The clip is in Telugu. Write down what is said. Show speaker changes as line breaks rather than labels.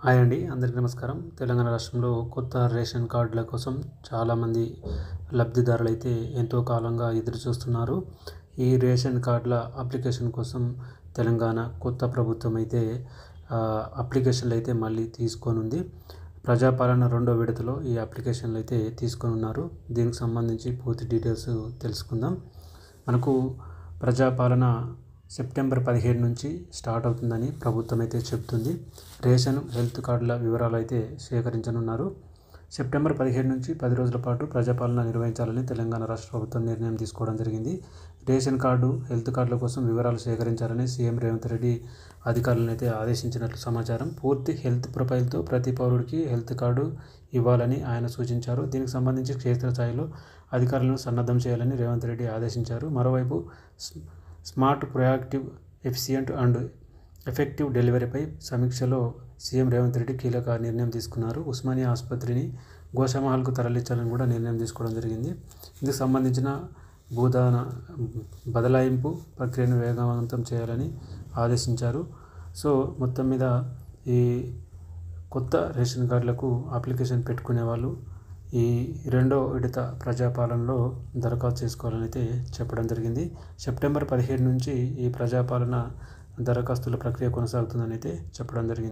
హాయ్ అండి, అందరికీ నమస్కారం. తెలంగాణ రాష్ట్రంలో కొత్త రేషన్ కార్డుల కోసం చాలామంది లబ్ధిదారులు అయితే ఎంతో కాలంగా ఎదురు చూస్తున్నారు. ఈ రేషన్ కార్డుల అప్లికేషన్ కోసం తెలంగాణ కొత్త ప్రభుత్వం అయితే అప్లికేషన్లు అయితే మళ్ళీ తీసుకోనుంది. ప్రజాపాలన రెండో విడతలో ఈ అప్లికేషన్లు అయితే తీసుకోనున్నారు. దీనికి సంబంధించి పూర్తి డీటెయిల్స్ తెలుసుకుందాం. మనకు ప్రజాపాలన సెప్టెంబర్ 17 నుంచి స్టార్ట్ అవుతుందని ప్రభుత్వం అయితే చెబుతుంది. రేషన్ హెల్త్ కార్డుల వివరాలు అయితే సేకరించనున్నారు. సెప్టెంబర్ 17 నుంచి 10 రోజుల పాటు ప్రజాపాలన నిర్వహించాలని తెలంగాణ రాష్ట్ర ప్రభుత్వం నిర్ణయం తీసుకోవడం జరిగింది. రేషన్ కార్డు, హెల్త్ కార్డుల కోసం వివరాలు సేకరించాలని సీఎం రేవంత్ రెడ్డి అధికారులను అయితే ఆదేశించినట్లు సమాచారం. పూర్తి హెల్త్ ప్రొఫైల్తో ప్రతి పౌరుడికి హెల్త్ కార్డు ఇవ్వాలని ఆయన సూచించారు. దీనికి సంబంధించి క్షేత్రస్థాయిలో అధికారులను సన్నద్ధం చేయాలని రేవంత్ రెడ్డి ఆదేశించారు. మరోవైపు smart, proactive, efficient and effective డెలివరీపై సమీక్షలో సీఎం రేవంత్ రెడ్డి కీలక నిర్ణయం తీసుకున్నారు. ఉస్మానియా ఆసుపత్రిని గోషామహల్కు తరలించాలని కూడా నిర్ణయం తీసుకోవడం జరిగింది. ఇందుకు సంబంధించిన బదలాయింపు ప్రక్రియను వేగవంతం చేయాలని ఆదేశించారు. సో మొత్తం మీద ఈ కొత్త రేషన్ కార్డులకు అప్లికేషన్ పెట్టుకునే వాళ్ళు ఈ రెండో విడత ప్రజాపాలనలో దరఖాస్తు చేసుకోవాలని అయితే చెప్పడం జరిగింది. సెప్టెంబర్ 17 నుంచి ఈ ప్రజాపాలన దరఖాస్తుల ప్రక్రియ కొనసాగుతుందని అయితే చెప్పడం జరిగింది.